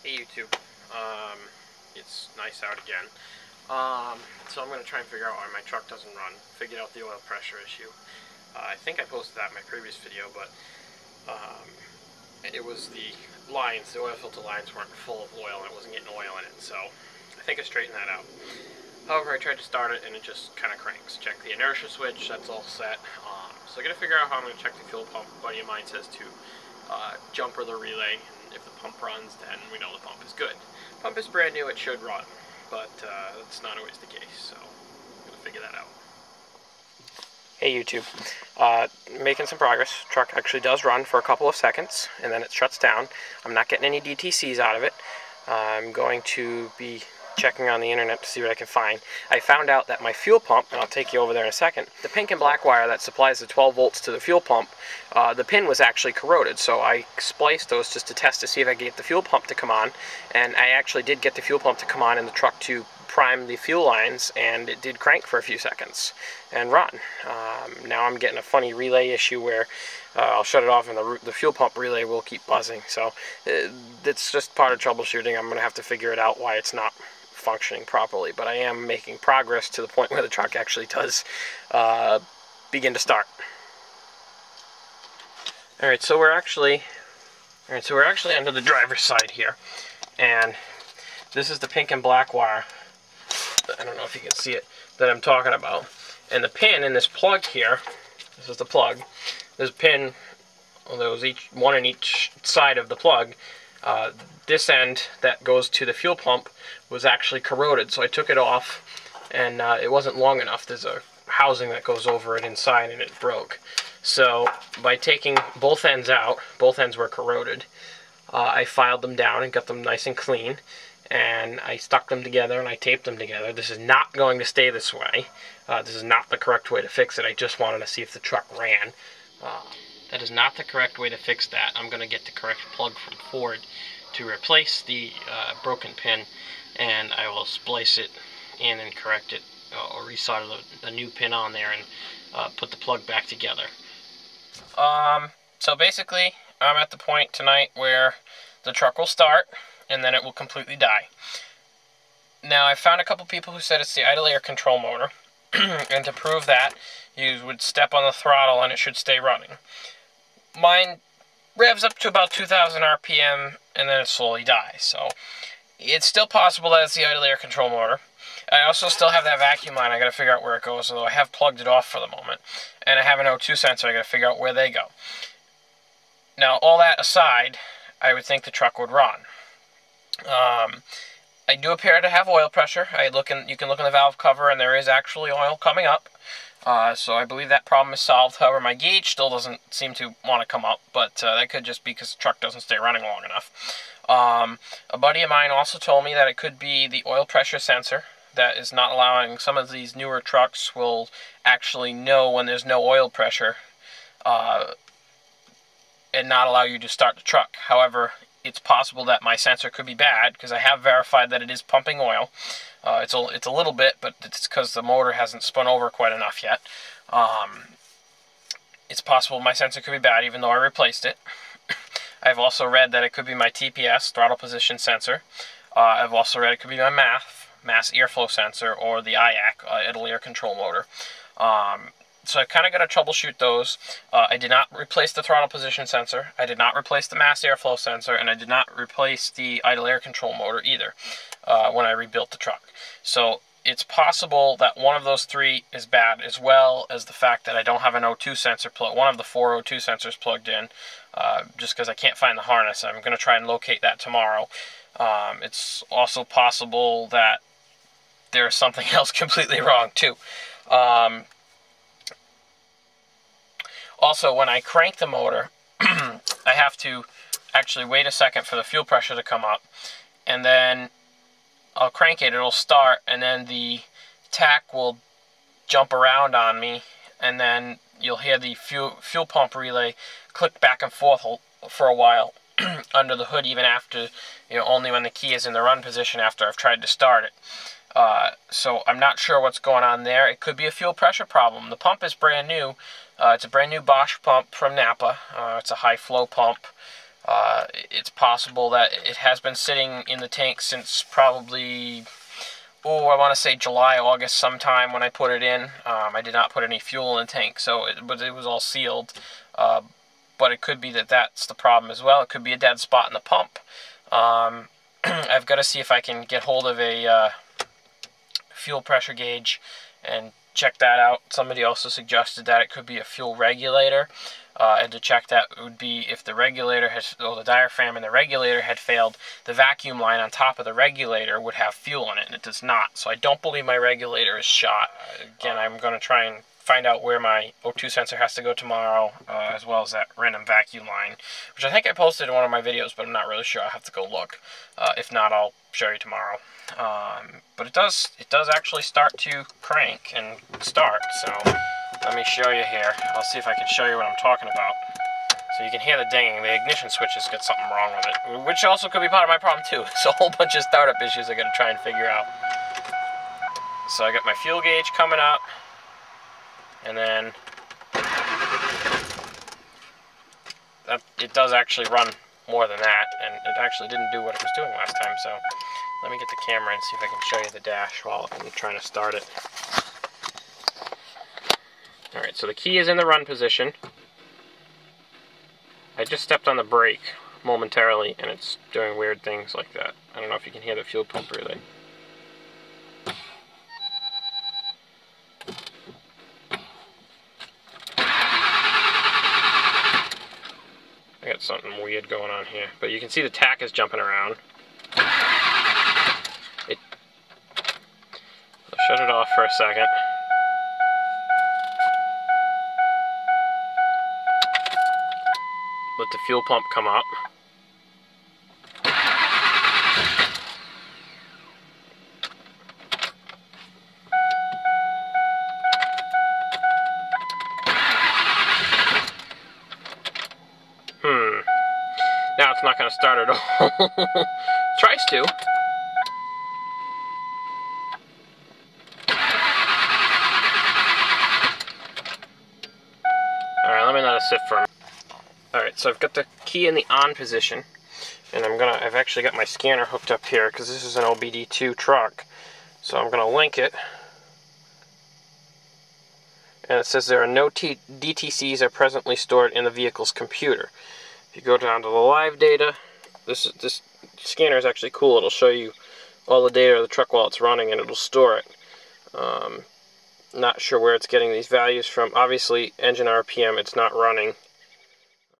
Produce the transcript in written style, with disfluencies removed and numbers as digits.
Hey YouTube, it's nice out again. So I'm going to try and figure out why my truck doesn't run. Figured out the oil pressure issue. I think I posted that in my previous video, but it was the lines, the oil filter lines weren't full of oil and it wasn't getting oil in it, so I think I straightened that out. However, I tried to start it and it just kind of cranks. Check the inertia switch, that's all set. So I got to figure out how I'm going to check the fuel pump. A buddy of mine says to jumper the relay, and if the pump runs, then we know the pump is good. Pump is brand new, it should run, but that's not always the case, so I'm going to figure that out. Hey YouTube, making some progress. Truck actually does run for a couple of seconds, and then it shuts down. I'm not getting any DTCs out of it. I'm going to be checking on the internet to see what I can find. I found out that my fuel pump, and I'll take you over there in a second, the pink and black wire that supplies the 12 volts to the fuel pump, the pin was actually corroded, so I spliced those just to test to see if I could get the fuel pump to come on, and I actually did get the fuel pump to come on in the truck to prime the fuel lines, and it did crank for a few seconds and run. Now I'm getting a funny relay issue where I'll shut it off and the fuel pump relay will keep buzzing, so it's just part of troubleshooting. I'm going to have to figure it out why it's not functioning properly, but I am making progress to the point where the truck actually does begin to start. Alright, so we're actually under the driver's side here, and this is the pink and black wire. I don't know if you can see it, that I'm talking about. And the pin in this plug here, this is the plug, there's a pin, well, there was one in each side of the plug. This end that goes to the fuel pump was actually corroded, so I took it off, and it wasn't long enough. There's a housing that goes over it inside, and it broke. So by taking both ends out, both ends were corroded, I filed them down and got them nice and clean, and I stuck them together and I taped them together. This is not going to stay this way. This is not the correct way to fix it. I just wanted to see if the truck ran. That is not the correct way to fix that. I'm going to get the correct plug from Ford to replace the broken pin, and I will splice it in and correct it, or resolder the new pin on there and put the plug back together. So basically, I'm at the point tonight where the truck will start, and then it will completely die. Now, I found a couple people who said it's the idle air control motor, and to prove that, you would step on the throttle and it should stay running. Mine revs up to about 2,000 RPM, and then it slowly dies. So it's still possible that it's the idle air control motor. I also still have that vacuum line. I got to figure out where it goes, although I have plugged it off for the moment. And I have an O2 sensor. I got to figure out where they go. Now, all that aside, I would think the truck would run. I do appear to have oil pressure. You can look in the valve cover, and there is actually oil coming up. So I believe that problem is solved. However, my gauge still doesn't seem to want to come up, but that could just be because the truck doesn't stay running long enough. A buddy of mine also told me that it could be the oil pressure sensor that is not allowing. Some of these newer trucks will actually know when there's no oil pressure and not allow you to start the truck. However, it's possible that my sensor could be bad, because I have verified that it is pumping oil. It's a little bit, but it's because the motor hasn't spun over quite enough yet. It's possible my sensor could be bad, even though I replaced it. I've also read that it could be my TPS, throttle position sensor. I've also read it could be my mass airflow sensor, or the IAC, idle air control motor. So I kind of got to troubleshoot those. I did not replace the throttle position sensor, I did not replace the mass airflow sensor, and I did not replace the idle air control motor either when I rebuilt the truck. So it's possible that one of those three is bad, as well as the fact that I don't have an O2 sensor plug, one of the 4 O2 sensors plugged in, just because I can't find the harness. I'm going to try and locate that tomorrow. It's also possible that there's something else completely wrong too. Also, when I crank the motor, I have to actually wait a second for the fuel pressure to come up, and then I'll crank it, it'll start, and then the tach will jump around on me, and then you'll hear the fuel pump relay click back and forth for a while under the hood, even after, only when the key is in the run position after I've tried to start it. So I'm not sure what's going on there. It could be a fuel pressure problem. The pump is brand new. It's a brand new Bosch pump from Napa. It's a high flow pump. It's possible that it has been sitting in the tank since probably, I want to say July, August sometime when I put it in. I did not put any fuel in the tank, so it was all sealed. But it could be that that's the problem as well. It could be a dead spot in the pump. I've got to see if I can get hold of a fuel pressure gauge and check that out. Somebody also suggested that it could be a fuel regulator, and to check that would be if the regulator has, the diaphragm in the regulator had failed, the vacuum line on top of the regulator would have fuel in it, and it does not. So I don't believe my regulator is shot. Again, I'm going to try and find out where my O2 sensor has to go tomorrow, as well as that random vacuum line, which I think I posted in one of my videos, but I'm not really sure. I'll have to go look. If not, I'll show you tomorrow. But it does actually start to crank and start, so let me show you here. I'll see if I can show you what I'm talking about. So you can hear the dinging. The ignition switch has got something wrong with it, which also could be part of my problem too. It's a whole bunch of startup issues I gotta try and figure out. So I got my fuel gauge coming up, and then it does actually run more than that, and it actually didn't do what it was doing last time. So let me get the camera and see if I can show you the dash while I'm trying to start it. Alright, so the key is in the run position. I just stepped on the brake momentarily and it's doing weird things like that. I don't know if you can hear the fuel pump breathing. I got something weird going on here, but you can see the tach is jumping around. I'll shut it off for a second. Let the fuel pump come up. Now it's not going to start at all. Tries to. Alright, let me let it sit for a minute. Alright, so I've got the key in the on position, and I've actually got my scanner hooked up here because this is an OBD2 truck. So I'm gonna link it. And it says there are no DTCs are presently stored in the vehicle's computer. If you go down to the live data, this scanner is actually cool. It'll show you all the data of the truck while it's running, and it'll store it. Not sure where it's getting these values from. Obviously, engine RPM, it's not running.